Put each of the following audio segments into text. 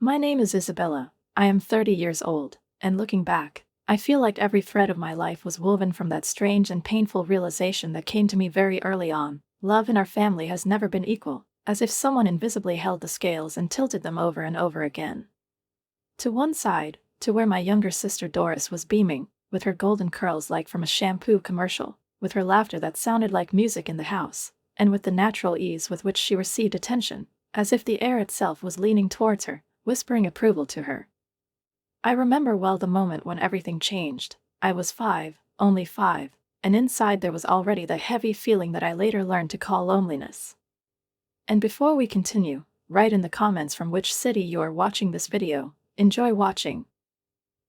My name is Isabella. I am 30 years old, and looking back, I feel like every thread of my life was woven from that strange and painful realization that came to me very early on. Love in our family has never been equal, as if someone invisibly held the scales and tilted them over and over again. To one side, to where my younger sister Doris was beaming, with her golden curls like from a shampoo commercial, with her laughter that sounded like music in the house, and with the natural ease with which she received attention, as if the air itself was leaning towards her, whispering approval to her. I remember well the moment when everything changed. I was 5, only 5, and inside there was already the heavy feeling that I later learned to call loneliness. And before we continue, write in the comments from which city you are watching this video. Enjoy watching.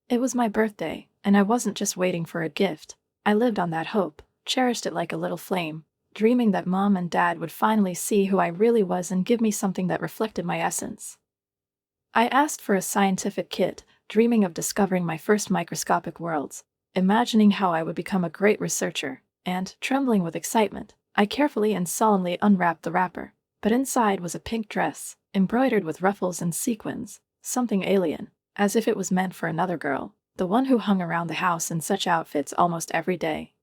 It was my birthday, and I wasn't just waiting for a gift. I lived on that hope, cherished it like a little flame, dreaming that Mom and Dad would finally see who I really was and give me something that reflected my essence. I asked for a scientific kit, dreaming of discovering my first microscopic worlds, imagining how I would become a great researcher, and, trembling with excitement, I carefully and solemnly unwrapped the wrapper. But inside was a pink dress, embroidered with ruffles and sequins, something alien, as if it was meant for another girl, the one who hung around the house in such outfits almost every day.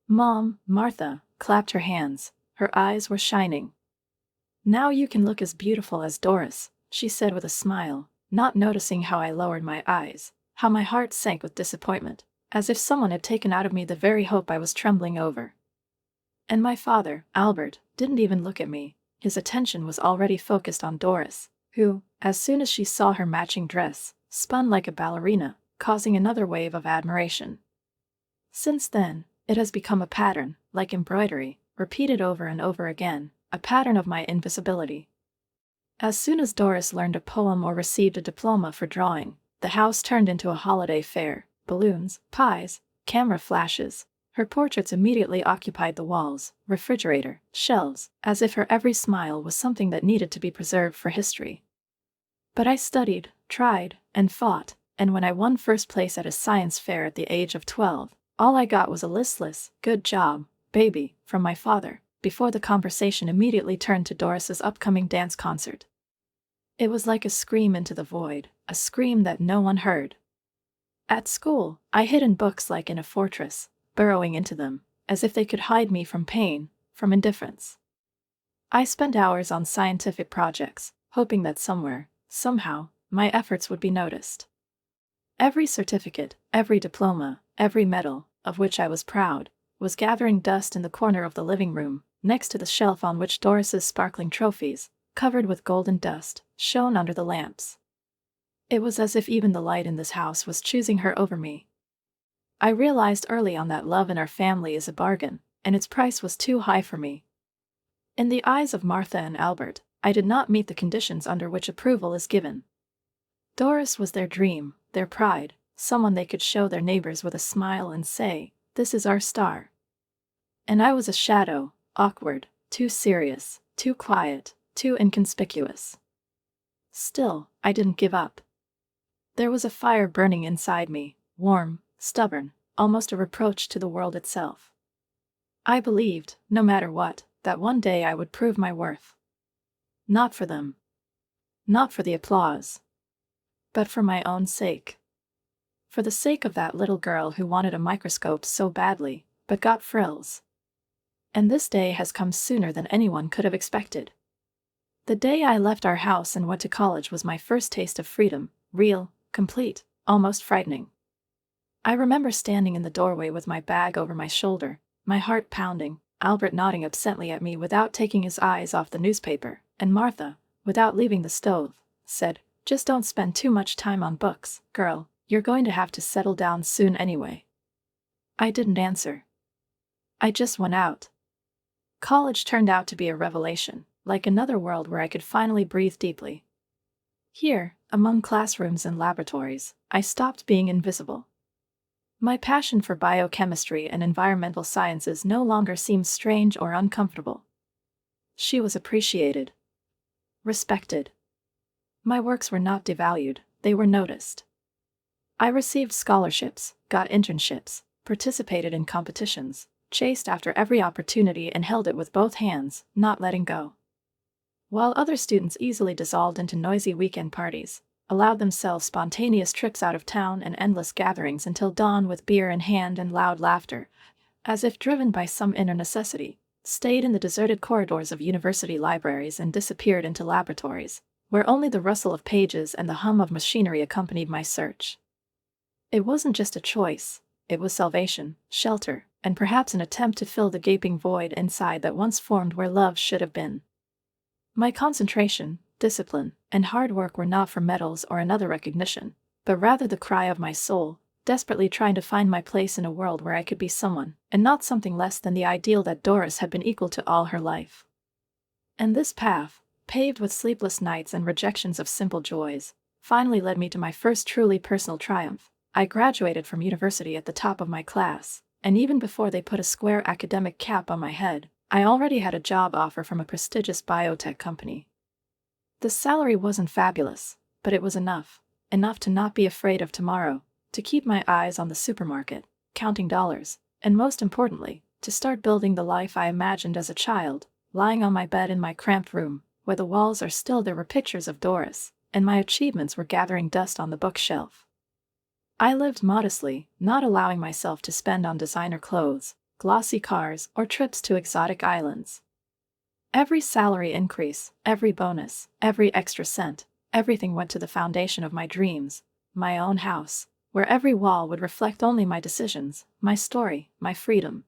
Mom, Martha, clapped her hands. Her eyes were shining. "Now you can look as beautiful as Doris," she said with a smile, not noticing how I lowered my eyes, how my heart sank with disappointment, as if someone had taken out of me the very hope I was trembling over. And my father, Albert, didn't even look at me. His attention was already focused on Doris, who, as soon as she saw her matching dress, spun like a ballerina, causing another wave of admiration. Since then, it has become a pattern, like embroidery, repeated over and over again, a pattern of my invisibility. As soon as Doris learned a poem or received a diploma for drawing, the house turned into a holiday fair. Balloons, pies, camera flashes. Her portraits immediately occupied the walls, refrigerator, shelves, as if her every smile was something that needed to be preserved for history. But I studied, tried, and fought, and when I won first place at a science fair at the age of 12, all I got was a listless, "Good job, baby," from my father, before the conversation immediately turned to Doris's upcoming dance concert. It was like a scream into the void, a scream that no one heard. At school, I hid in books like in a fortress, burrowing into them, as if they could hide me from pain, from indifference. I spent hours on scientific projects, hoping that somewhere, somehow, my efforts would be noticed. Every certificate, every diploma, every medal, of which I was proud, was gathering dust in the corner of the living room, next to the shelf on which Doris's sparkling trophies, covered with golden dust, shone under the lamps. It was as if even the light in this house was choosing her over me. I realized early on that love in our family is a bargain, and its price was too high for me. In the eyes of Martha and Albert, I did not meet the conditions under which approval is given. Doris was their dream, their pride, someone they could show their neighbors with a smile and say, "This is our star." And I was a shadow, awkward, too serious, too quiet, too inconspicuous. Still, I didn't give up. There was a fire burning inside me, warm, stubborn, almost a reproach to the world itself. I believed, no matter what, that one day I would prove my worth. Not for them. Not for the applause. But for my own sake. For the sake of that little girl who wanted a microscope so badly, but got frills. And this day has come sooner than anyone could have expected. The day I left our house and went to college was my first taste of freedom, real, complete, almost frightening. I remember standing in the doorway with my bag over my shoulder, my heart pounding, Albert nodding absently at me without taking his eyes off the newspaper, and Martha, without leaving the stove, said, "Just don't spend too much time on books, girl, you're going to have to settle down soon anyway." I didn't answer. I just went out. College turned out to be a revelation, like another world where I could finally breathe deeply. Here, among classrooms and laboratories, I stopped being invisible. My passion for biochemistry and environmental sciences no longer seemed strange or uncomfortable. She was appreciated. Respected. My works were not devalued, they were noticed. I received scholarships, got internships, participated in competitions, chased after every opportunity and held it with both hands, not letting go. while other students easily dissolved into noisy weekend parties, allowed themselves spontaneous trips out of town and endless gatherings until dawn with beer in hand and loud laughter, as if driven by some inner necessity, stayed in the deserted corridors of university libraries and disappeared into laboratories, where only the rustle of pages and the hum of machinery accompanied my search. It wasn't just a choice, it was salvation, shelter, and perhaps an attempt to fill the gaping void inside that once formed where love should have been. My concentration, discipline, and hard work were not for medals or another recognition, but rather the cry of my soul, desperately trying to find my place in a world where I could be someone, and not something less than the ideal that Doris had been equal to all her life. And this path, paved with sleepless nights and rejections of simple joys, finally led me to my first truly personal triumph. I graduated from university at the top of my class, and even before they put a square academic cap on my head, I already had a job offer from a prestigious biotech company. The salary wasn't fabulous, but it was enough to not be afraid of tomorrow, to keep my eyes on the supermarket, counting dollars, and most importantly, to start building the life I imagined as a child, lying on my bed in my cramped room, where the walls are still there were pictures of Doris, and my achievements were gathering dust on the bookshelf. I lived modestly, not allowing myself to spend on designer clothes, glossy cars, or trips to exotic islands. Every salary increase, every bonus, every extra cent, everything went to the foundation of my dreams, my own house, where every wall would reflect only my decisions, my story, my freedom.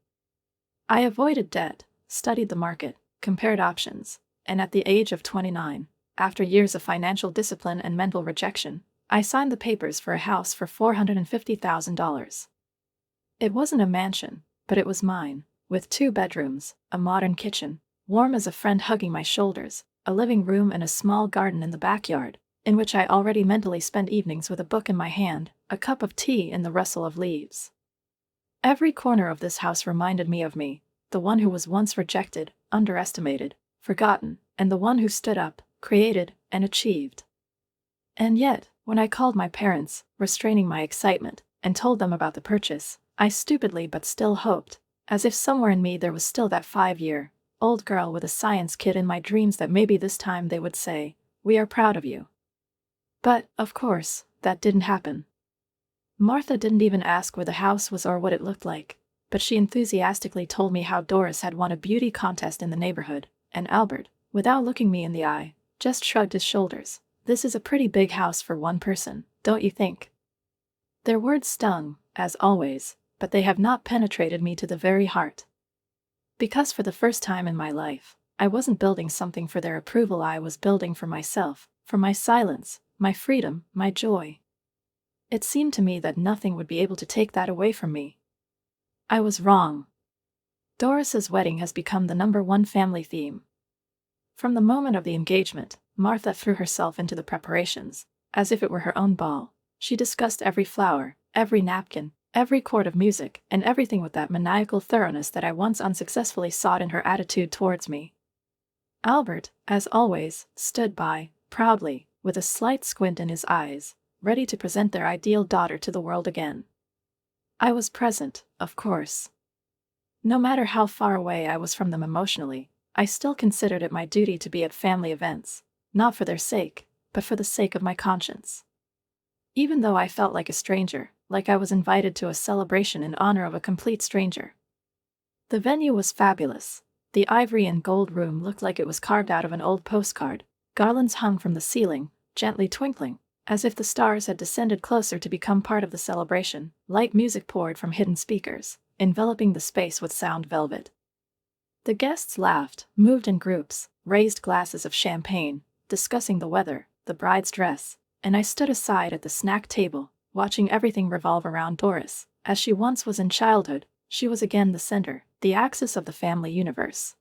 I avoided debt, studied the market, compared options, and at the age of 29, after years of financial discipline and mental rejection, I signed the papers for a house for $450,000. It wasn't a mansion, but it was mine, with 2 bedrooms, a modern kitchen, warm as a friend hugging my shoulders, a living room and a small garden in the backyard, in which I already mentally spent evenings with a book in my hand, a cup of tea and the rustle of leaves. Every corner of this house reminded me of me, the one who was once rejected, underestimated, forgotten, and the one who stood up, created, and achieved. And yet, when I called my parents, restraining my excitement, and told them about the purchase, I stupidly but still hoped, as if somewhere in me there was still that 5-year-old girl with a science kit in my dreams that maybe this time they would say, "We are proud of you." But, of course, that didn't happen. Martha didn't even ask where the house was or what it looked like, but she enthusiastically told me how Doris had won a beauty contest in the neighborhood, and Albert, without looking me in the eye, just shrugged his shoulders. "This is a pretty big house for one person, don't you think?" Their words stung, as always, but they have not penetrated me to the very heart. Because for the first time in my life, I wasn't building something for their approval, I was building for myself, for my silence, my freedom, my joy. It seemed to me that nothing would be able to take that away from me. I was wrong. Doris's wedding has become the #1 family theme. From the moment of the engagement, Martha threw herself into the preparations, as if it were her own ball. She discussed every flower, every napkin, every chord of music, and everything with that maniacal thoroughness that I once unsuccessfully sought in her attitude towards me. Albert, as always, stood by, proudly, with a slight squint in his eyes, ready to present their ideal daughter to the world again. I was present, of course. No matter how far away I was from them emotionally, I still considered it my duty to be at family events, not for their sake, but for the sake of my conscience. Even though I felt like a stranger, like I was invited to a celebration in honor of a complete stranger. The venue was fabulous. The ivory and gold room looked like it was carved out of an old postcard. Garlands hung from the ceiling, gently twinkling, as if the stars had descended closer to become part of the celebration. Light music poured from hidden speakers, enveloping the space with sound velvet. The guests laughed, moved in groups, raised glasses of champagne, discussing the weather, the bride's dress, and I stood aside at the snack table, watching everything revolve around Doris. As she once was in childhood, she was again the center, the axis of the family universe.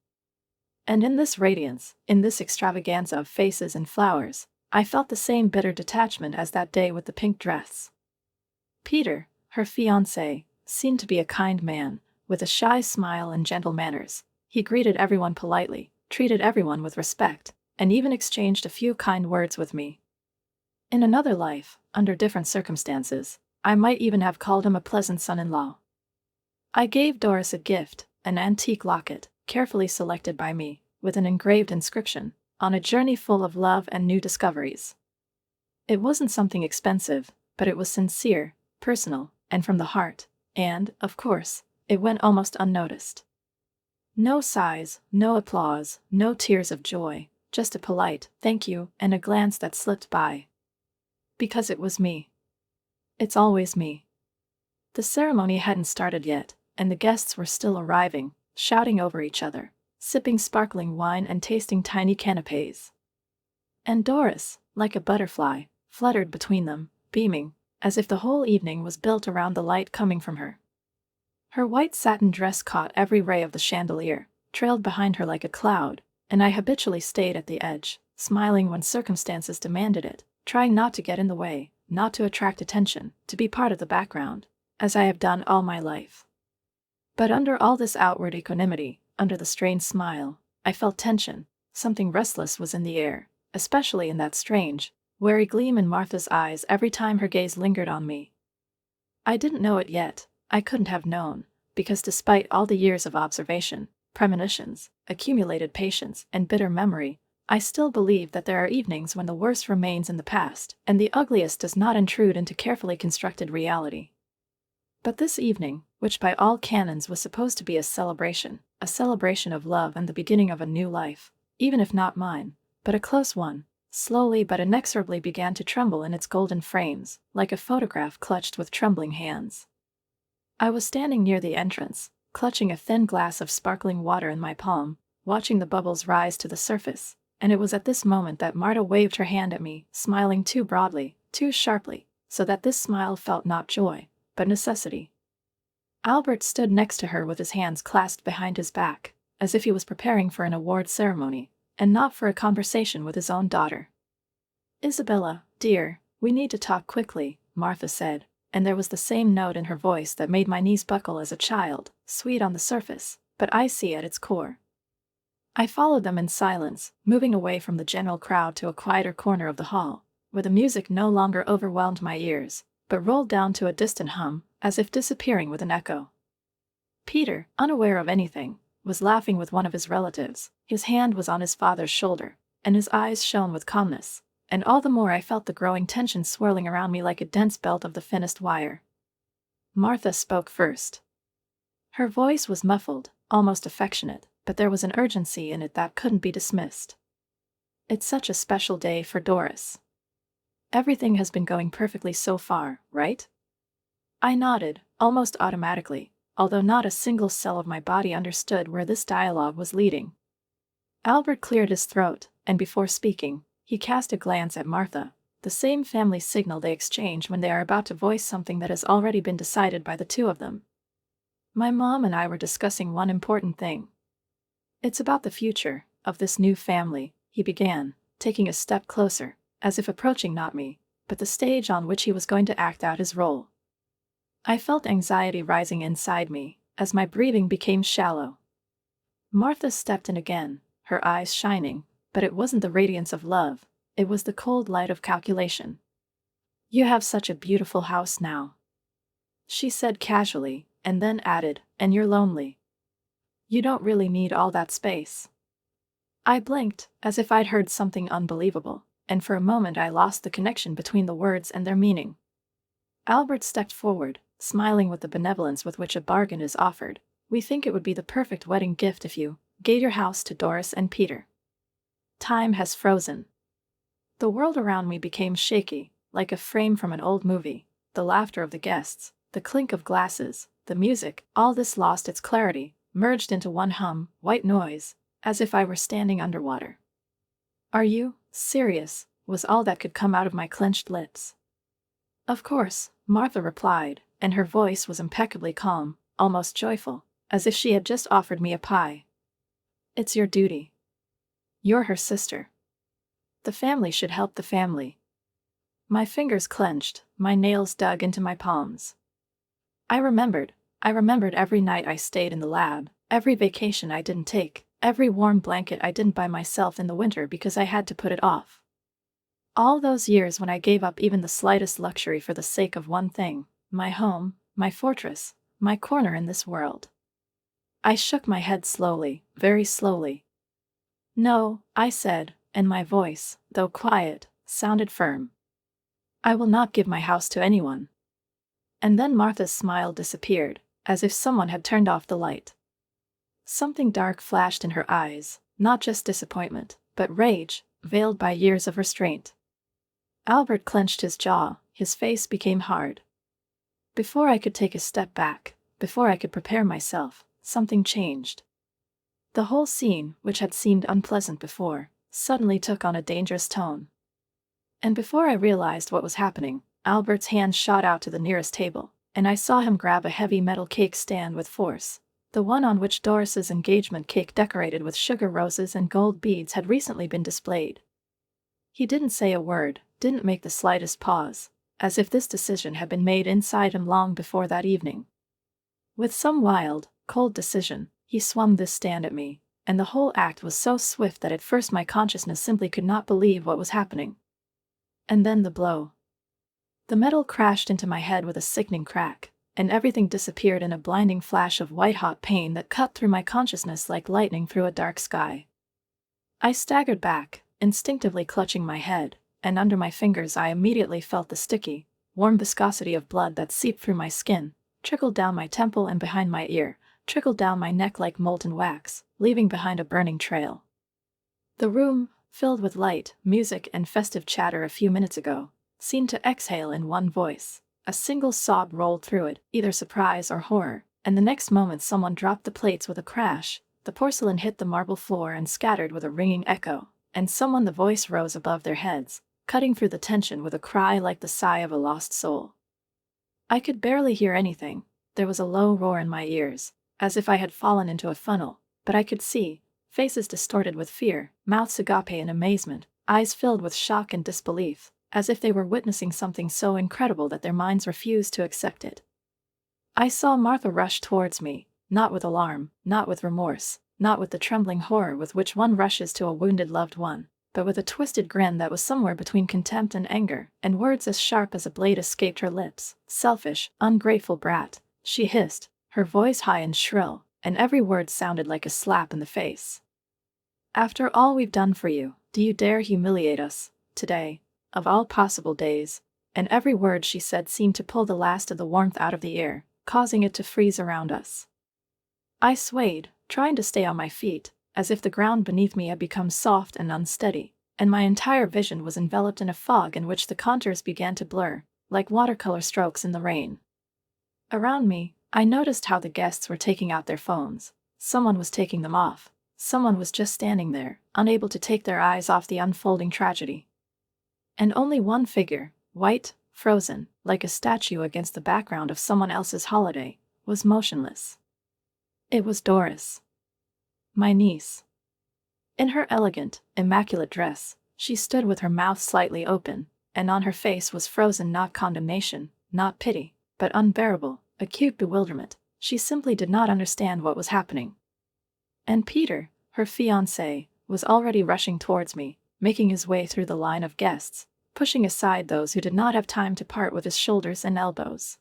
And in this radiance, in this extravaganza of faces and flowers, I felt the same bitter detachment as that day with the pink dress. Peter, her fiancé, seemed to be a kind man, with a shy smile and gentle manners. He greeted everyone politely, treated everyone with respect, and even exchanged a few kind words with me. In another life, under different circumstances, I might even have called him a pleasant son-in-law. I gave Doris a gift, an antique locket, carefully selected by me, with an engraved inscription, on a journey full of love and new discoveries. It wasn't something expensive, but it was sincere, personal, and from the heart, and, of course, it went almost unnoticed. No sighs, no applause, no tears of joy, just a polite thank you and a glance that slipped by. Because it was me. It's always me. The ceremony hadn't started yet, and the guests were still arriving, shouting over each other, sipping sparkling wine and tasting tiny canapés. And Doris, like a butterfly, fluttered between them, beaming, as if the whole evening was built around the light coming from her. Her white satin dress caught every ray of the chandelier, trailed behind her like a cloud, and I habitually stayed at the edge, smiling when circumstances demanded it, trying not to get in the way, not to attract attention, to be part of the background, as I have done all my life. But under all this outward equanimity, under the strained smile, I felt tension. Something restless was in the air, especially in that strange, wary gleam in Martha's eyes every time her gaze lingered on me. I didn't know it yet. I couldn't have known, because despite all the years of observation, premonitions, accumulated patience, and bitter memory, I still believe that there are evenings when the worst remains in the past, and the ugliest does not intrude into carefully constructed reality. But this evening, which by all canons was supposed to be a celebration of love and the beginning of a new life, even if not mine, but a close one, slowly but inexorably began to tremble in its golden frames, like a photograph clutched with trembling hands. I was standing near the entrance, clutching a thin glass of sparkling water in my palm, watching the bubbles rise to the surface, and it was at this moment that Marta waved her hand at me, smiling too broadly, too sharply, so that this smile felt not joy, but necessity. Albert stood next to her with his hands clasped behind his back, as if he was preparing for an award ceremony, and not for a conversation with his own daughter. "Isabella, dear, we need to talk quickly," Martha said, and there was the same note in her voice that made my knees buckle as a child, sweet on the surface, but icy at its core. I followed them in silence, moving away from the general crowd to a quieter corner of the hall, where the music no longer overwhelmed my ears, but rolled down to a distant hum, as if disappearing with an echo. Peter, unaware of anything, was laughing with one of his relatives. His hand was on his father's shoulder, and his eyes shone with calmness, and all the more I felt the growing tension swirling around me like a dense belt of the thinnest wire. Martha spoke first. Her voice was muffled, almost affectionate, but there was an urgency in it that couldn't be dismissed. "It's such a special day for Doris. Everything has been going perfectly so far, right?" I nodded, almost automatically, although not a single cell of my body understood where this dialogue was leading. Albert cleared his throat, and before speaking, he cast a glance at Martha, the same family signal they exchange when they are about to voice something that has already been decided by the two of them. My mom and I were discussing one important thing. "It's about the future of this new family," he began, taking a step closer, as if approaching not me, but the stage on which he was going to act out his role. I felt anxiety rising inside me, as my breathing became shallow. Martha stepped in again, her eyes shining, but it wasn't the radiance of love, it was the cold light of calculation. "You have such a beautiful house now," she said casually, and then added, "and you're lonely. You don't really need all that space." I blinked, as if I'd heard something unbelievable, and for a moment I lost the connection between the words and their meaning. Albert stepped forward, smiling with the benevolence with which a bargain is offered. "We think it would be the perfect wedding gift if you gave your house to Doris and Peter." Time has frozen. The world around me became shaky, like a frame from an old movie. The laughter of the guests, the clink of glasses, the music, all this lost its clarity, merged into one hum, white noise, as if I were standing underwater. "Are you serious?" was all that could come out of my clenched lips. "Of course," Martha replied, and her voice was impeccably calm, almost joyful, as if she had just offered me a pie. "It's your duty. You're her sister. The family should help the family." My fingers clenched, my nails dug into my palms. I remembered every night I stayed in the lab, every vacation I didn't take, every warm blanket I didn't buy myself in the winter because I had to put it off. All those years when I gave up even the slightest luxury for the sake of one thing, my home, my fortress, my corner in this world. I shook my head slowly, very slowly. "No," I said, and my voice, though quiet, sounded firm. "I will not give my house to anyone." And then Martha's smile disappeared, as if someone had turned off the light. Something dark flashed in her eyes, not just disappointment, but rage, veiled by years of restraint. Albert clenched his jaw, his face became hard. Before I could take a step back, before I could prepare myself, something changed. The whole scene, which had seemed unpleasant before, suddenly took on a dangerous tone. And before I realized what was happening, Albert's hand shot out to the nearest table, and I saw him grab a heavy metal cake stand with force, the one on which Doris's engagement cake decorated with sugar roses and gold beads had recently been displayed. He didn't say a word, didn't make the slightest pause, as if this decision had been made inside him long before that evening. With some wild, cold decision, he swung this stand at me, and the whole act was so swift that at first my consciousness simply could not believe what was happening. And then the blow. The metal crashed into my head with a sickening crack, and everything disappeared in a blinding flash of white-hot pain that cut through my consciousness like lightning through a dark sky. I staggered back, instinctively clutching my head, and under my fingers I immediately felt the sticky, warm viscosity of blood that seeped through my skin, trickled down my temple and behind my ear, trickled down my neck like molten wax, leaving behind a burning trail. The room, filled with light, music, and festive chatter a few minutes ago, seemed to exhale in one voice. A single sob rolled through it, either surprise or horror, and the next moment someone dropped the plates with a crash, the porcelain hit the marble floor and scattered with a ringing echo, and the voice rose above their heads, cutting through the tension with a cry like the sigh of a lost soul. I could barely hear anything. There was a low roar in my ears, as if I had fallen into a funnel, but I could see, faces distorted with fear, mouths agape in amazement, eyes filled with shock and disbelief, as if they were witnessing something so incredible that their minds refused to accept it. I saw Martha rush towards me, not with alarm, not with remorse, not with the trembling horror with which one rushes to a wounded loved one, but with a twisted grin that was somewhere between contempt and anger, and words as sharp as a blade escaped her lips. "Selfish, ungrateful brat," she hissed, her voice high and shrill, and every word sounded like a slap in the face. "After all we've done for you, do you dare humiliate us, today, of all possible days?" And every word she said seemed to pull the last of the warmth out of the air, causing it to freeze around us. I swayed, trying to stay on my feet, as if the ground beneath me had become soft and unsteady, and my entire vision was enveloped in a fog in which the contours began to blur, like watercolor strokes in the rain. Around me, I noticed how the guests were taking out their phones. Someone was taking them off. Someone was just standing there, unable to take their eyes off the unfolding tragedy. And only one figure, white, frozen, like a statue against the background of someone else's holiday, was motionless. It was Doris. My niece. In her elegant, immaculate dress, she stood with her mouth slightly open, and on her face was frozen not condemnation, not pity, but unbearable, acute bewilderment. She simply did not understand what was happening. And Peter, her fiancé, was already rushing towards me, making his way through the line of guests, pushing aside those who did not have time to part with his shoulders and elbows.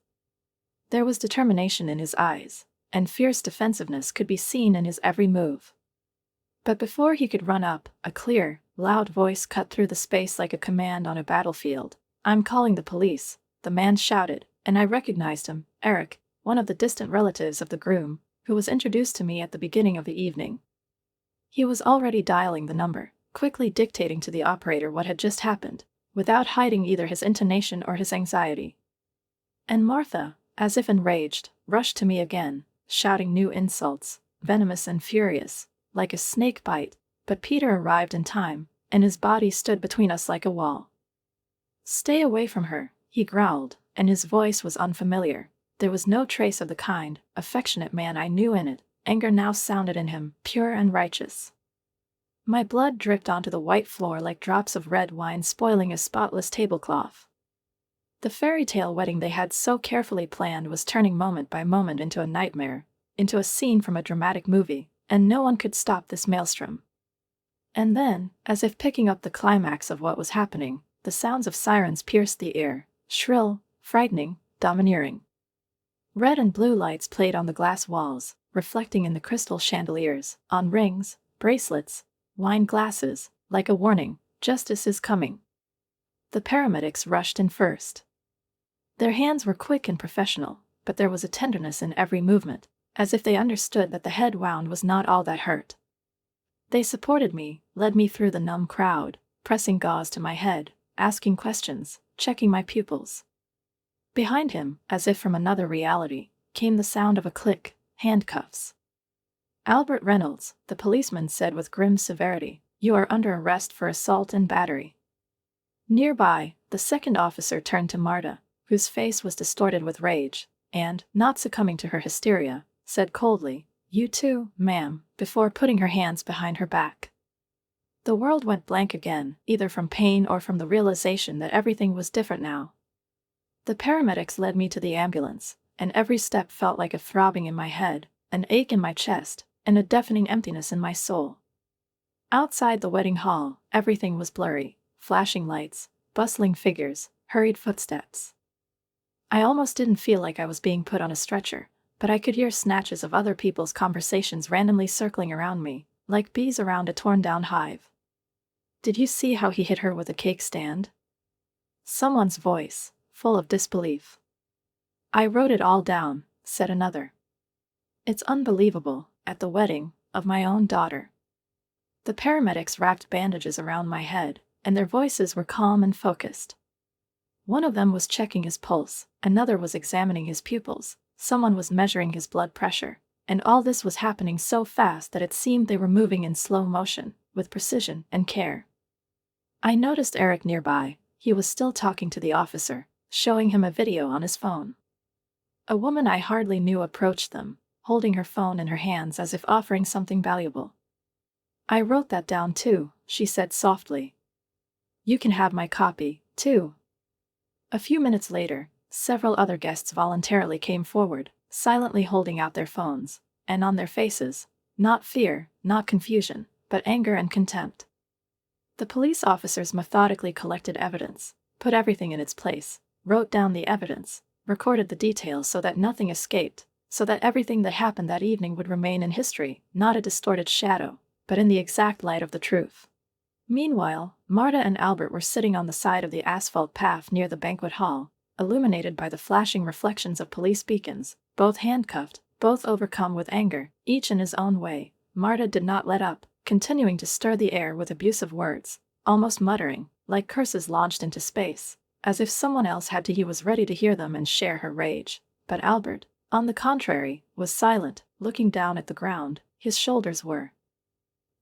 There was determination in his eyes, and fierce defensiveness could be seen in his every move. But before he could run up, a clear, loud voice cut through the space like a command on a battlefield. "I'm calling the police," the man shouted, and I recognized him, Eric, one of the distant relatives of the groom, who was introduced to me at the beginning of the evening. He was already dialing the number, quickly dictating to the operator what had just happened, without hiding either his intonation or his anxiety. And Martha, as if enraged, rushed to me again, shouting new insults, venomous and furious, like a snake bite, but Peter arrived in time, and his body stood between us like a wall. "Stay away from her," he growled, and his voice was unfamiliar. There was no trace of the kind, affectionate man I knew in it. Anger now sounded in him, pure and righteous. My blood dripped onto the white floor like drops of red wine spoiling a spotless tablecloth. The fairy tale wedding they had so carefully planned was turning moment by moment into a nightmare, into a scene from a dramatic movie, and no one could stop this maelstrom. And then, as if picking up the climax of what was happening, the sounds of sirens pierced the ear, shrill, frightening, domineering. Red and blue lights played on the glass walls, reflecting in the crystal chandeliers, on rings, bracelets, wine glasses, like a warning, "Justice is coming." The paramedics rushed in first. Their hands were quick and professional, but there was a tenderness in every movement, as if they understood that the head wound was not all that hurt. They supported me, led me through the numb crowd, pressing gauze to my head, asking questions, checking my pupils. Behind him, as if from another reality, came the sound of a click, handcuffs. "Albert Reynolds," the policeman said with grim severity, "you are under arrest for assault and battery." Nearby, the second officer turned to Marta, whose face was distorted with rage, and, not succumbing to her hysteria, said coldly, "You too, ma'am," before putting her hands behind her back. The world went blank again, either from pain or from the realization that everything was different now. The paramedics led me to the ambulance, and every step felt like a throbbing in my head, an ache in my chest, and a deafening emptiness in my soul. Outside the wedding hall, everything was blurry, flashing lights, bustling figures, hurried footsteps. I almost didn't feel like I was being put on a stretcher, but I could hear snatches of other people's conversations randomly circling around me, like bees around a torn-down hive. "Did you see how he hit her with a cake stand?" Someone's voice, full of disbelief. "I wrote it all down," said another. "It's unbelievable, at the wedding of my own daughter." The paramedics wrapped bandages around my head, and their voices were calm and focused. One of them was checking his pulse, another was examining his pupils, someone was measuring his blood pressure, and all this was happening so fast that it seemed they were moving in slow motion, with precision and care. I noticed Eric nearby. He was still talking to the officer, showing him a video on his phone. A woman I hardly knew approached them, holding her phone in her hands as if offering something valuable. "I wrote that down too," she said softly. "You can have my copy, too." A few minutes later, several other guests voluntarily came forward, silently holding out their phones, and on their faces, not fear, not confusion, but anger and contempt. The police officers methodically collected evidence, put everything in its place, wrote down the evidence, recorded the details so that nothing escaped, so that everything that happened that evening would remain in history, not a distorted shadow, but in the exact light of the truth. Meanwhile, Marta and Albert were sitting on the side of the asphalt path near the banquet hall, illuminated by the flashing reflections of police beacons, both handcuffed, both overcome with anger, each in his own way. Marta did not let up, continuing to stir the air with abusive words, almost muttering, like curses launched into space, as if someone else had to. He was ready to hear them and share her rage. But Albert, on the contrary, was silent, looking down at the ground. His shoulders were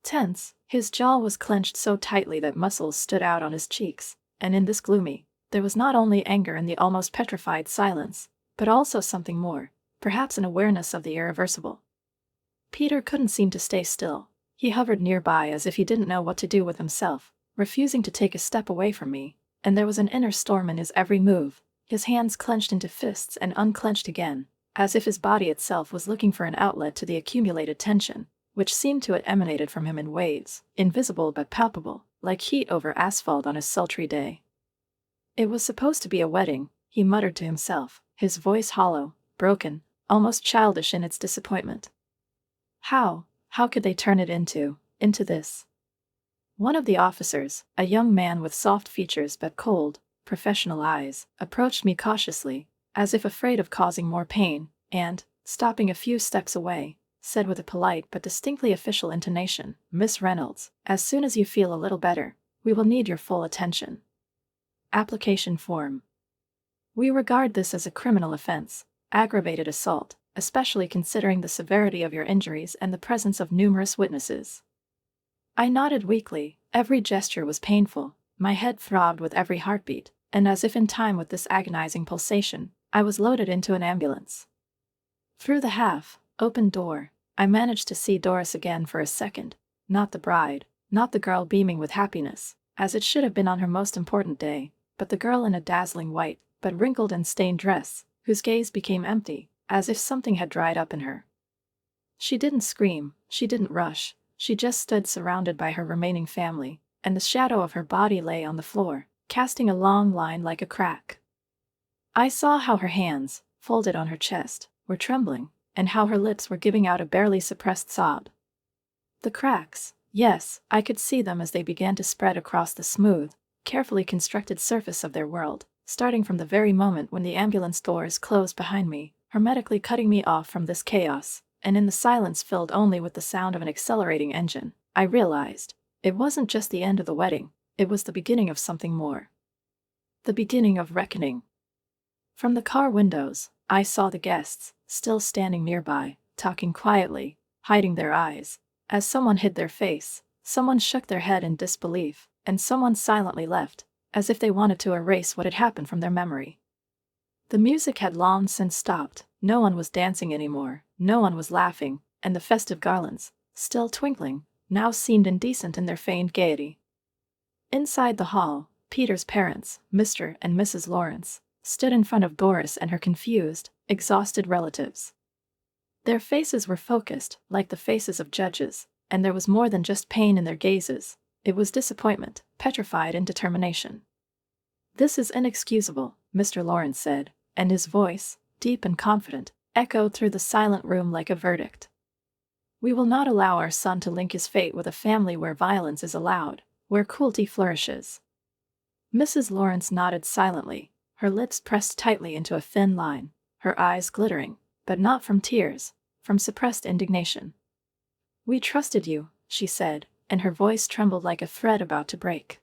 tense, his jaw was clenched so tightly that muscles stood out on his cheeks, and in this gloomy, there was not only anger in the almost petrified silence, but also something more, perhaps an awareness of the irreversible. Peter couldn't seem to stay still. He hovered nearby as if he didn't know what to do with himself, refusing to take a step away from me, and there was an inner storm in his every move, his hands clenched into fists and unclenched again, as if his body itself was looking for an outlet to the accumulated tension, which seemed to have emanated from him in waves, invisible but palpable, like heat over asphalt on a sultry day. "It was supposed to be a wedding," he muttered to himself, his voice hollow, broken, almost childish in its disappointment. How could they turn it into this? One of the officers, a young man with soft features but cold, professional eyes, approached me cautiously, as if afraid of causing more pain, and, stopping a few steps away, said with a polite but distinctly official intonation, "Miss Reynolds, as soon as you feel a little better, we will need your full attention. Application form. We regard this as a criminal offense, aggravated assault, especially considering the severity of your injuries and the presence of numerous witnesses." I nodded weakly. Every gesture was painful, my head throbbed with every heartbeat, and as if in time with this agonizing pulsation, I was loaded into an ambulance. Through the half-open door, I managed to see Doris again for a second, not the bride, not the girl beaming with happiness, as it should have been on her most important day, but the girl in a dazzling white, but wrinkled and stained dress, whose gaze became empty, as if something had dried up in her. She didn't scream, she didn't rush, she just stood surrounded by her remaining family, and the shadow of her body lay on the floor, casting a long line like a crack. I saw how her hands, folded on her chest, were trembling, and how her lips were giving out a barely suppressed sob. The cracks, Yes, I could see them as they began to spread across the smooth, carefully constructed surface of their world, starting from the very moment when the ambulance doors closed behind me, hermetically cutting me off from this chaos, and in the silence filled only with the sound of an accelerating engine, I realized it wasn't just the end of the wedding, it was the beginning of something more. The beginning of reckoning. From the car windows, I saw the guests, still standing nearby, talking quietly, hiding their eyes. As someone hid their face, someone shook their head in disbelief, and someone silently left, as if they wanted to erase what had happened from their memory. The music had long since stopped, no one was dancing anymore, no one was laughing, and the festive garlands, still twinkling, now seemed indecent in their feigned gaiety. Inside the hall, Peter's parents, Mr. and Mrs. Lawrence, stood in front of Doris and her confused, exhausted relatives. Their faces were focused, like the faces of judges, and there was more than just pain in their gazes. It was disappointment, petrified in determination. "This is inexcusable," Mr. Lawrence said, and his voice, deep and confident, echoed through the silent room like a verdict. "We will not allow our son to link his fate with a family where violence is allowed, where cruelty flourishes." Mrs. Lawrence nodded silently, her lips pressed tightly into a thin line, her eyes glittering, but not from tears, from suppressed indignation. "We trusted you," she said, and her voice trembled like a thread about to break.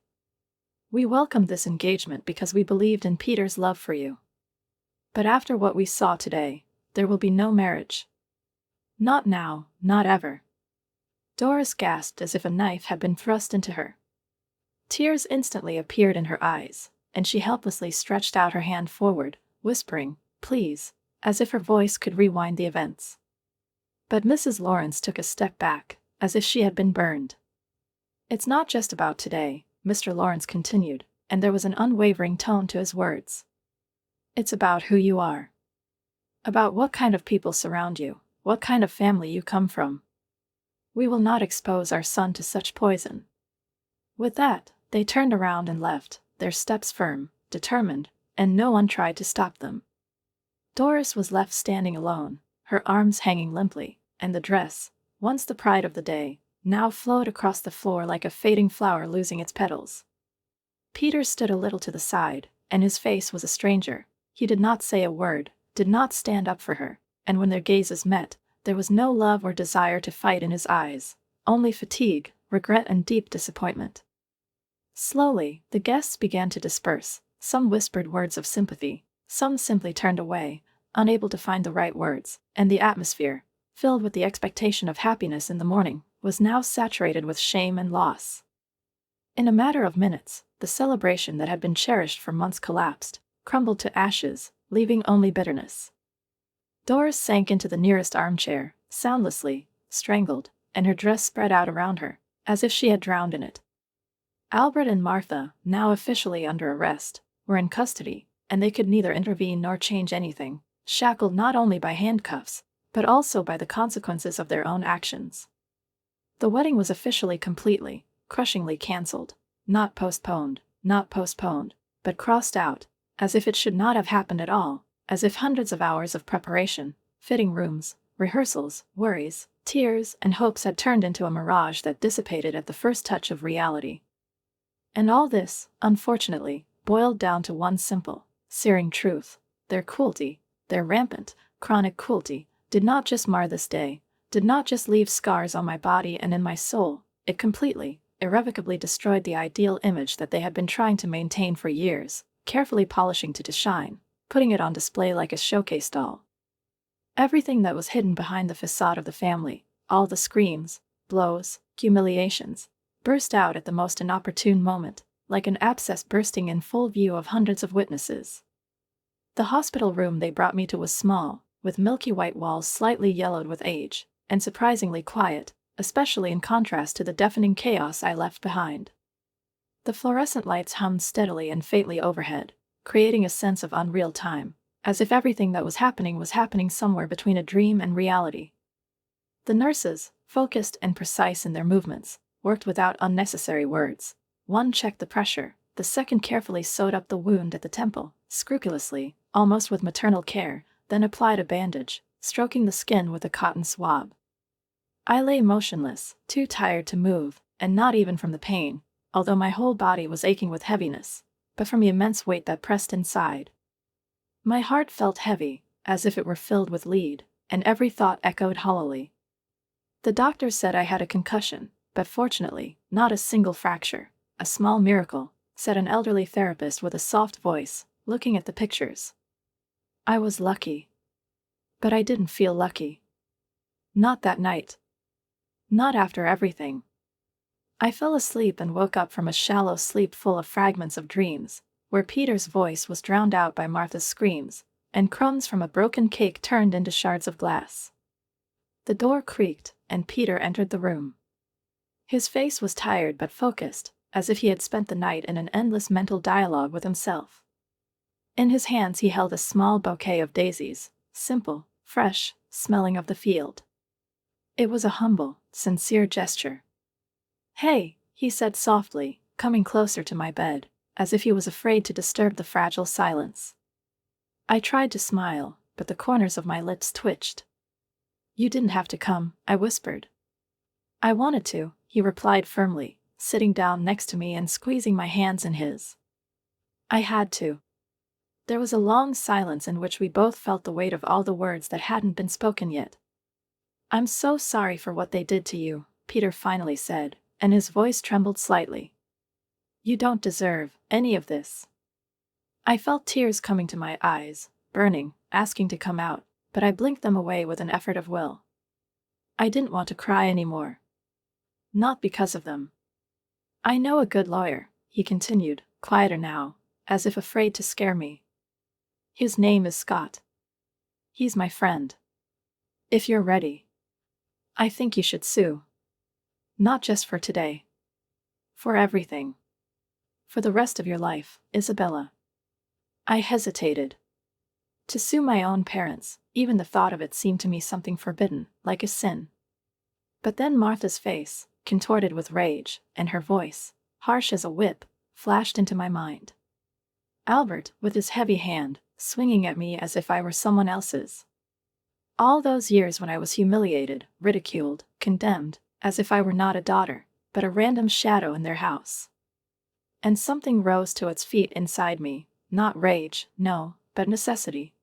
"We welcomed this engagement because we believed in Peter's love for you. But after what we saw today, there will be no marriage. Not now, not ever." Doris gasped as if a knife had been thrust into her. Tears instantly appeared in her eyes, and she helplessly stretched out her hand forward, whispering, "Please," as if her voice could rewind the events. But Mrs. Lawrence took a step back, as if she had been burned. "It's not just about today," Mr. Lawrence continued, and there was an unwavering tone to his words. "It's about who you are. About what kind of people surround you, what kind of family you come from. We will not expose our son to such poison." With that, they turned around and left, their steps firm, determined, and no one tried to stop them. Doris was left standing alone, her arms hanging limply, and the dress, once the pride of the day, now flowed across the floor like a fading flower losing its petals. Peter stood a little to the side, and his face was a stranger. He did not say a word, did not stand up for her, and when their gazes met, there was no love or desire to fight in his eyes, only fatigue, regret, and deep disappointment. Slowly, the guests began to disperse. Some whispered words of sympathy, some simply turned away, unable to find the right words, and the atmosphere, filled with the expectation of happiness in the morning, was now saturated with shame and loss. In a matter of minutes, the celebration that had been cherished for months collapsed, crumbled to ashes, leaving only bitterness. Doris sank into the nearest armchair, soundlessly, strangled, and her dress spread out around her, as if she had drowned in it. Albert and Martha, now officially under arrest, were in custody, and they could neither intervene nor change anything, shackled not only by handcuffs, but also by the consequences of their own actions. The wedding was officially completely, crushingly cancelled, not postponed, but crossed out, as if it should not have happened at all, as if hundreds of hours of preparation, fitting rooms, rehearsals, worries, tears, and hopes had turned into a mirage that dissipated at the first touch of reality. And all this, unfortunately, boiled down to one simple, searing truth: their cruelty, their rampant, chronic cruelty, did not just mar this day, did not just leave scars on my body and in my soul, it completely, irrevocably destroyed the ideal image that they had been trying to maintain for years, carefully polishing to shine, putting it on display like a showcase doll. Everything that was hidden behind the facade of the family, all the screams, blows, humiliations, burst out at the most inopportune moment, like an abscess bursting in full view of hundreds of witnesses. The hospital room they brought me to was small, with milky white walls slightly yellowed with age, and surprisingly quiet, especially in contrast to the deafening chaos I left behind. The fluorescent lights hummed steadily and faintly overhead, creating a sense of unreal time, as if everything that was happening somewhere between a dream and reality. The nurses, focused and precise in their movements, worked without unnecessary words. One checked the pressure, the second carefully sewed up the wound at the temple, scrupulously, almost with maternal care, then applied a bandage, stroking the skin with a cotton swab. I lay motionless, too tired to move, and not even from the pain, although my whole body was aching with heaviness, but from the immense weight that pressed inside. My heart felt heavy, as if it were filled with lead, and every thought echoed hollowly. The doctor said I had a concussion, but fortunately, not a single fracture. A small miracle, said an elderly therapist with a soft voice, looking at the pictures. I was lucky. But I didn't feel lucky. Not that night. Not after everything. I fell asleep and woke up from a shallow sleep full of fragments of dreams, where Peter's voice was drowned out by Martha's screams, and crumbs from a broken cake turned into shards of glass. The door creaked, and Peter entered the room. His face was tired but focused, as if he had spent the night in an endless mental dialogue with himself. In his hands he held a small bouquet of daisies, simple, fresh, smelling of the field. It was a humble, sincere gesture. "Hey," he said softly, coming closer to my bed, as if he was afraid to disturb the fragile silence. I tried to smile, but the corners of my lips twitched. "You didn't have to come," I whispered. "I wanted to," he replied firmly, sitting down next to me and squeezing my hands in his. "I had to." There was a long silence in which we both felt the weight of all the words that hadn't been spoken yet. "I'm so sorry for what they did to you," Peter finally said, and his voice trembled slightly. "You don't deserve any of this." I felt tears coming to my eyes, burning, asking to come out, but I blinked them away with an effort of will. I didn't want to cry anymore. Not because of them. "I know a good lawyer," he continued, quieter now, as if afraid to scare me. "His name is Scott. He's my friend. If you're ready, I think you should sue. Not just for today. For everything. For the rest of your life, Isabella." I hesitated. To sue my own parents, even the thought of it seemed to me something forbidden, like a sin. But then Martha's face, contorted with rage, and her voice, harsh as a whip, flashed into my mind. Albert, with his heavy hand, swinging at me as if I were someone else's. All those years when I was humiliated, ridiculed, condemned, as if I were not a daughter, but a random shadow in their house. And something rose to its feet inside me, not rage, no, but necessity.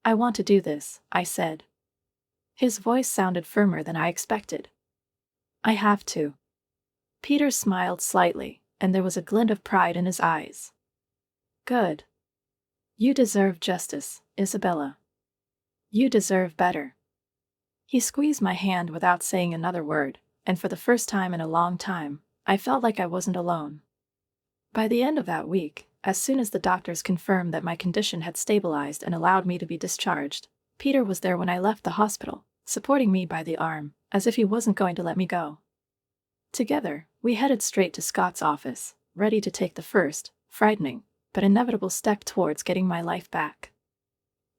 "I want to do this," I said. His voice sounded firmer than I expected. "I have to." Peter smiled slightly, and there was a glint of pride in his eyes. "Good. You deserve justice, Isabella. You deserve better." He squeezed my hand without saying another word, and for the first time in a long time, I felt like I wasn't alone. By the end of that week, as soon as the doctors confirmed that my condition had stabilized and allowed me to be discharged, Peter was there when I left the hospital, supporting me by the arm, as if he wasn't going to let me go. Together, we headed straight to Scott's office, ready to take the first, frightening, but inevitable step towards getting my life back.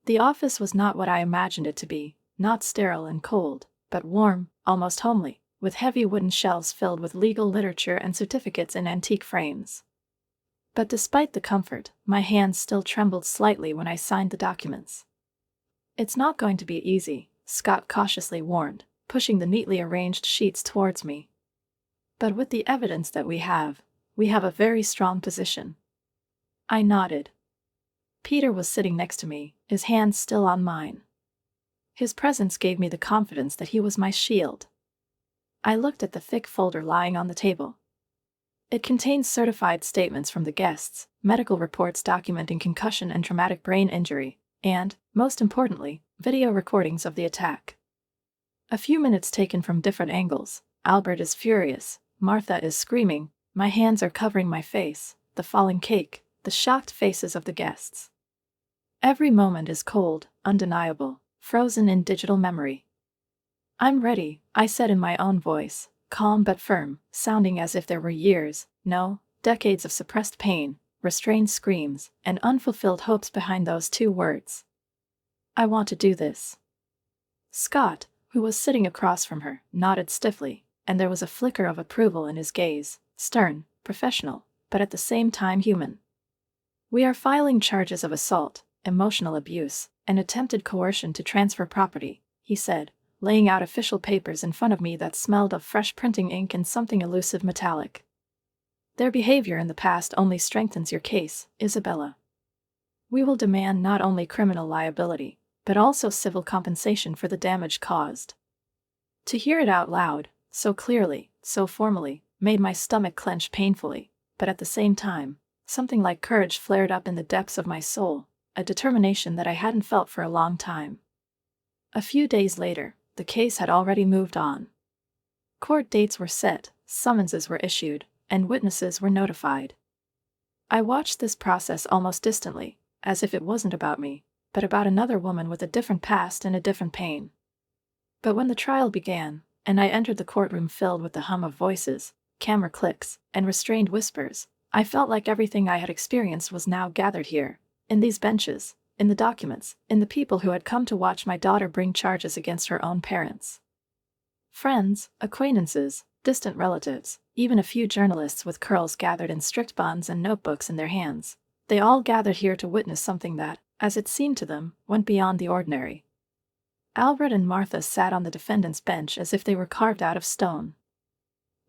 The office was not what I imagined it to be, not sterile and cold, but warm, almost homely, with heavy wooden shelves filled with legal literature and certificates in antique frames. But despite the comfort, my hands still trembled slightly when I signed the documents. "It's not going to be easy," Scott cautiously warned, pushing the neatly arranged sheets towards me. "But with the evidence that we have a very strong position." I nodded. Peter was sitting next to me, his hands still on mine. His presence gave me the confidence that he was my shield. I looked at the thick folder lying on the table. It contained certified statements from the guests, medical reports documenting concussion and traumatic brain injury, and, most importantly, video recordings of the attack. A few minutes taken from different angles. Albert is furious, Martha is screaming, my hands are covering my face, the falling cake, the shocked faces of the guests. Every moment is cold, undeniable, frozen in digital memory. "I'm ready," I said in my own voice, calm but firm, sounding as if there were years, no, decades of suppressed pain, restrained screams, and unfulfilled hopes behind those two words. "I want to do this." Scott, who was sitting across from her, nodded stiffly, and there was a flicker of approval in his gaze, stern, professional, but at the same time human. "We are filing charges of assault, emotional abuse, and attempted coercion to transfer property," he said, laying out official papers in front of me that smelled of fresh printing ink and something elusive metallic. Their behavior in the past only strengthens your case, Isabella. We will demand not only criminal liability, but also civil compensation for the damage caused. To hear it out loud, so clearly, so formally, made my stomach clench painfully, but at the same time, something like courage flared up in the depths of my soul, a determination that I hadn't felt for a long time. A few days later, the case had already moved on. Court dates were set, summonses were issued, and witnesses were notified. I watched this process almost distantly, as if it wasn't about me, but about another woman with a different past and a different pain. But when the trial began, and I entered the courtroom filled with the hum of voices, camera clicks, and restrained whispers, I felt like everything I had experienced was now gathered here, in these benches, in the documents, in the people who had come to watch my daughter bring charges against her own parents. Friends, acquaintances, distant relatives, even a few journalists with curls gathered in strict bonds and notebooks in their hands. They all gathered here to witness something that, as it seemed to them, went beyond the ordinary. Albert and Martha sat on the defendant's bench as if they were carved out of stone.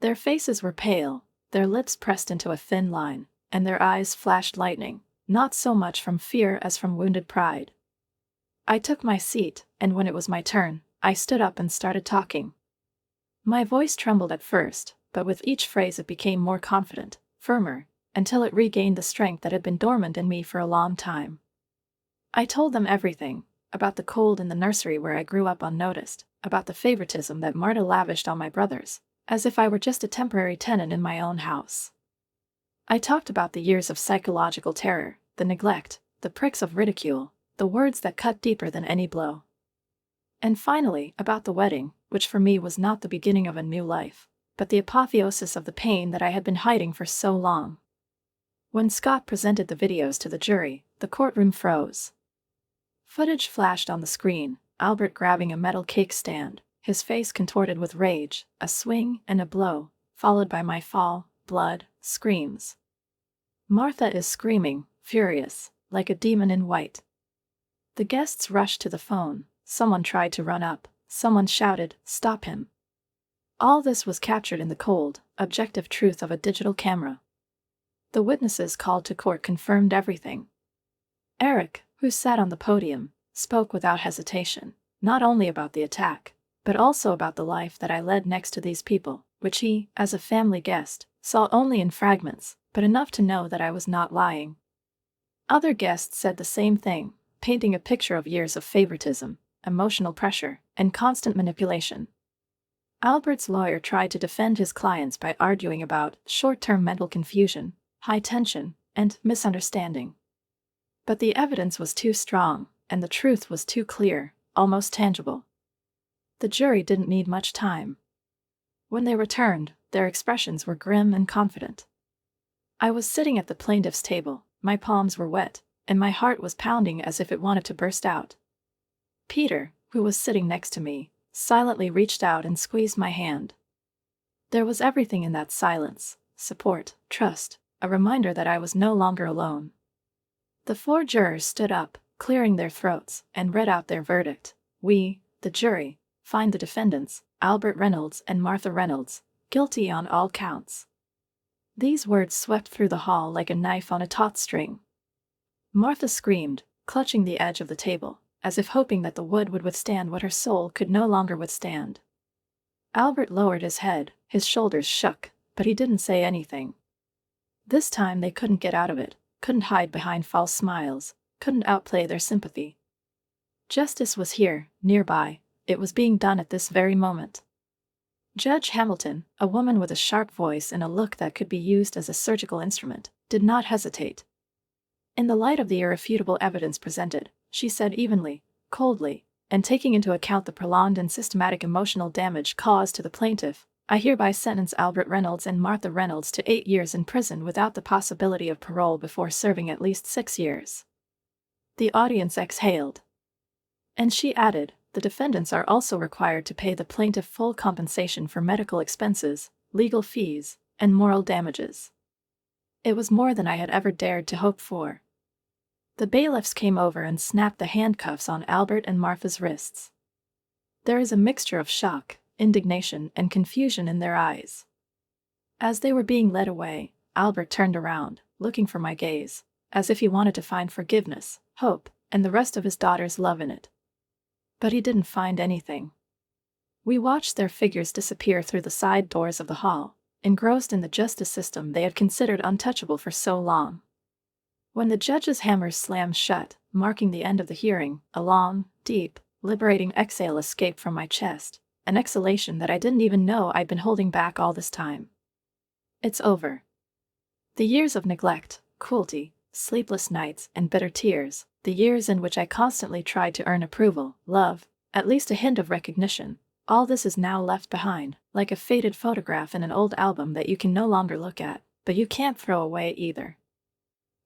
Their faces were pale, their lips pressed into a thin line, and their eyes flashed lightning, not so much from fear as from wounded pride. I took my seat, and when it was my turn, I stood up and started talking. My voice trembled at first, but with each phrase it became more confident, firmer, until it regained the strength that had been dormant in me for a long time. I told them everything, about the cold in the nursery where I grew up unnoticed, about the favoritism that Marta lavished on my brothers, as if I were just a temporary tenant in my own house. I talked about the years of psychological terror, the neglect, the pricks of ridicule, the words that cut deeper than any blow. And finally, about the wedding, which for me was not the beginning of a new life, but the apotheosis of the pain that I had been hiding for so long. When Scott presented the videos to the jury, the courtroom froze. Footage flashed on the screen, Albert grabbing a metal cake stand, his face contorted with rage, a swing and a blow, followed by my fall, blood, screams. Martha is screaming, furious, like a demon in white. The guests rushed to the phone, someone tried to run up, someone shouted, "Stop him." All this was captured in the cold, objective truth of a digital camera. The witnesses called to court confirmed everything. Eric, who sat on the podium, spoke without hesitation, not only about the attack, but also about the life that I led next to these people, which he, as a family guest, saw only in fragments, but enough to know that I was not lying. Other guests said the same thing, painting a picture of years of favoritism, emotional pressure, and constant manipulation. Albert's lawyer tried to defend his clients by arguing about short-term mental confusion, high tension, and misunderstanding. But the evidence was too strong, and the truth was too clear, almost tangible. The jury didn't need much time. When they returned, their expressions were grim and confident. I was sitting at the plaintiff's table, my palms were wet, and my heart was pounding as if it wanted to burst out. Peter, who was sitting next to me, silently reached out and squeezed my hand. There was everything in that silence: support, trust, a reminder that I was no longer alone. The 4 jurors stood up, clearing their throats, and read out their verdict. We, the jury, find the defendants, Albert Reynolds and Martha Reynolds, guilty on all counts. These words swept through the hall like a knife on a taut string. Martha screamed, clutching the edge of the table, as if hoping that the wood would withstand what her soul could no longer withstand. Albert lowered his head, his shoulders shook, but he didn't say anything. This time they couldn't get out of it, couldn't hide behind false smiles, couldn't outplay their sympathy. Justice was here, nearby, it was being done at this very moment. Judge Hamilton, a woman with a sharp voice and a look that could be used as a surgical instrument, did not hesitate. In the light of the irrefutable evidence presented, she said evenly, coldly, and taking into account the prolonged and systematic emotional damage caused to the plaintiff, I hereby sentence Albert Reynolds and Martha Reynolds to 8 years in prison without the possibility of parole before serving at least 6 years. The audience exhaled. And she added, the defendants are also required to pay the plaintiff full compensation for medical expenses, legal fees, and moral damages. It was more than I had ever dared to hope for. The bailiffs came over and snapped the handcuffs on Albert and Martha's wrists. There is a mixture of shock, indignation, and confusion in their eyes. As they were being led away, Albert turned around, looking for my gaze, as if he wanted to find forgiveness, hope, and the rest of his daughter's love in it. But he didn't find anything. We watched their figures disappear through the side doors of the hall, engrossed in the justice system they had considered untouchable for so long. When the judge's hammer slammed shut, marking the end of the hearing, a long, deep, liberating exhale escaped from my chest, an exhalation that I didn't even know I'd been holding back all this time. It's over. The years of neglect, cruelty, sleepless nights, and bitter tears, the years in which I constantly tried to earn approval, love, at least a hint of recognition, all this is now left behind, like a faded photograph in an old album that you can no longer look at, but you can't throw away either.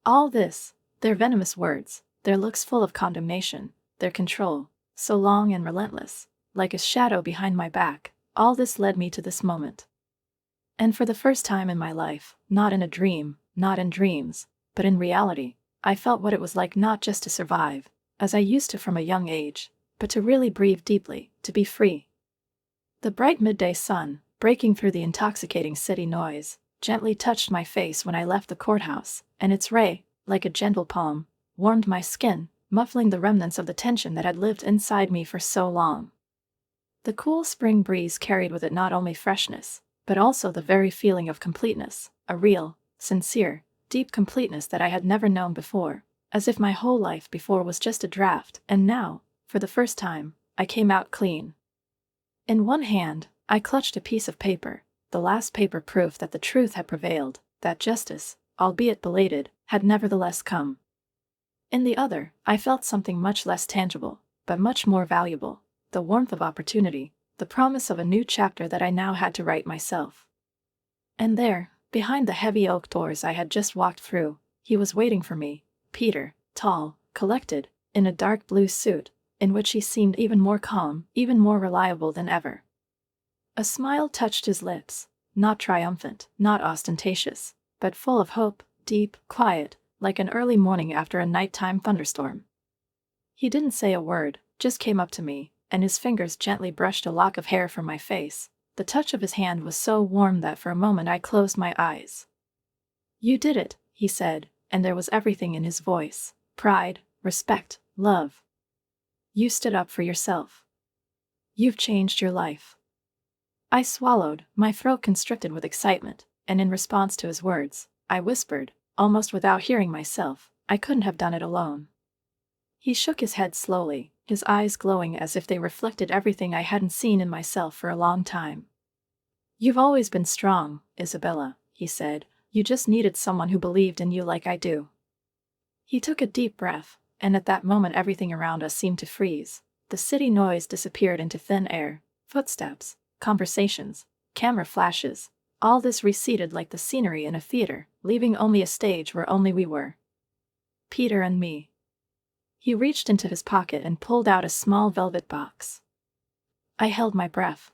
All this, their venomous words, their looks full of condemnation, their control, so long and relentless, like a shadow behind my back, all this led me to this moment. And for the first time in my life, not in a dream, not in dreams, but in reality, I felt what it was like not just to survive, as I used to from a young age, but to really breathe deeply, to be free. The bright midday sun, breaking through the intoxicating city noise, gently touched my face when I left the courthouse, and its ray, like a gentle palm, warmed my skin, muffling the remnants of the tension that had lived inside me for so long. The cool spring breeze carried with it not only freshness, but also the very feeling of completeness, a real, sincere, deep completeness that I had never known before, as if my whole life before was just a draft, and now, for the first time, I came out clean. In one hand, I clutched a piece of paper, the last paper proof that the truth had prevailed, that justice, albeit belated, had nevertheless come. In the other, I felt something much less tangible, but much more valuable, the warmth of opportunity, the promise of a new chapter that I now had to write myself. And there, behind the heavy oak doors I had just walked through, he was waiting for me, Peter, tall, collected, in a dark blue suit, in which he seemed even more calm, even more reliable than ever. A smile touched his lips, not triumphant, not ostentatious, but full of hope, deep, quiet, like an early morning after a nighttime thunderstorm. He didn't say a word, just came up to me, and his fingers gently brushed a lock of hair from my face. The touch of his hand was so warm that for a moment I closed my eyes. "You did it," he said, and there was everything in his voice: pride, respect, love. "You stood up for yourself. You've changed your life." I swallowed, my throat constricted with excitement, and in response to his words, I whispered, almost without hearing myself, I couldn't have done it alone. He shook his head slowly, his eyes glowing as if they reflected everything I hadn't seen in myself for a long time. "You've always been strong, Isabella," he said. "You just needed someone who believed in you like I do." He took a deep breath, and at that moment everything around us seemed to freeze. The city noise disappeared into thin air, footsteps, conversations, camera flashes, all this receded like the scenery in a theater, leaving only a stage where only we were. Peter and me. He reached into his pocket and pulled out a small velvet box. I held my breath.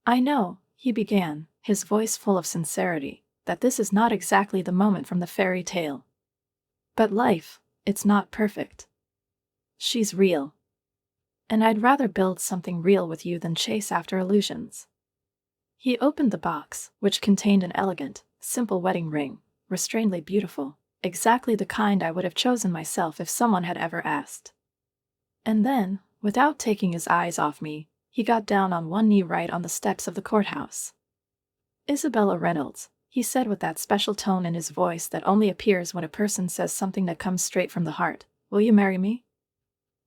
"I know," he began, his voice full of sincerity, "that this is not exactly the moment from the fairy tale. But life, it's not perfect. She's real. And I'd rather build something real with you than chase after illusions." He opened the box, which contained an elegant, simple wedding ring, restrainedly beautiful, exactly the kind I would have chosen myself if someone had ever asked. And then, without taking his eyes off me, he got down on one knee right on the steps of the courthouse. "Isabella Reynolds," he said with that special tone in his voice that only appears when a person says something that comes straight from the heart, "will you marry me?"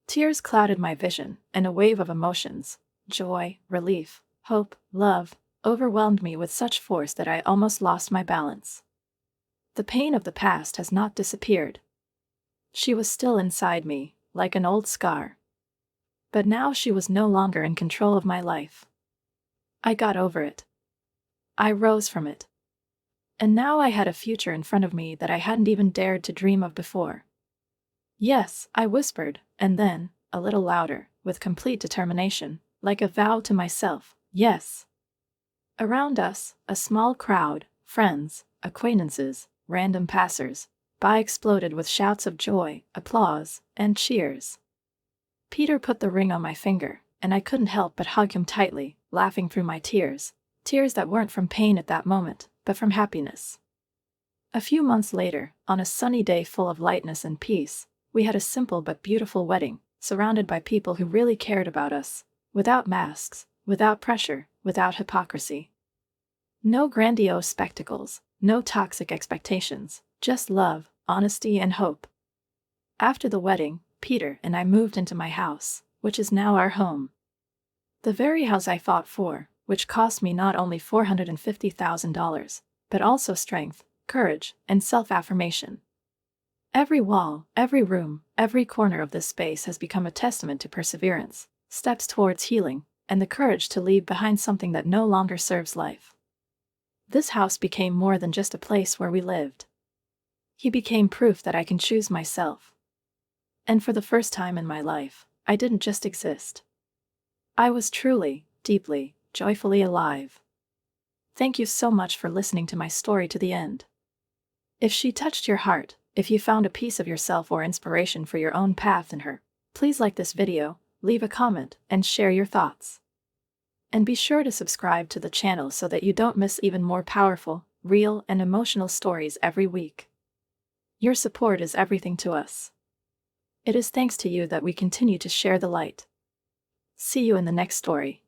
Tears clouded my vision, and a wave of emotions, joy, relief, hope, love, overwhelmed me with such force that I almost lost my balance. The pain of the past has not disappeared. She was still inside me, like an old scar. But now she was no longer in control of my life. I got over it. I rose from it. And now I had a future in front of me that I hadn't even dared to dream of before. "Yes," I whispered, and then, a little louder, with complete determination, like a vow to myself, "yes." Around us, a small crowd, friends, acquaintances, random passers-by exploded with shouts of joy, applause, and cheers. Peter put the ring on my finger, and I couldn't help but hug him tightly, laughing through my tears. Tears that weren't from pain at that moment, but from happiness. A few months later, on a sunny day full of lightness and peace, we had a simple but beautiful wedding, surrounded by people who really cared about us, without masks, without pressure, without hypocrisy. No grandiose spectacles, no toxic expectations, just love, honesty, and hope. After the wedding, Peter and I moved into my house, which is now our home. The very house I fought for, which cost me not only $450,000, but also strength, courage, and self-affirmation. Every wall, every room, every corner of this space has become a testament to perseverance, steps towards healing, and the courage to leave behind something that no longer serves life. This house became more than just a place where we lived. He became proof that I can choose myself. And for the first time in my life, I didn't just exist. I was truly, deeply, joyfully alive. Thank you so much for listening to my story to the end. If she touched your heart, if you found a piece of yourself or inspiration for your own path in her, please like this video, leave a comment, and share your thoughts. And be sure to subscribe to the channel so that you don't miss even more powerful, real, and emotional stories every week. Your support is everything to us. It is thanks to you that we continue to share the light. See you in the next story.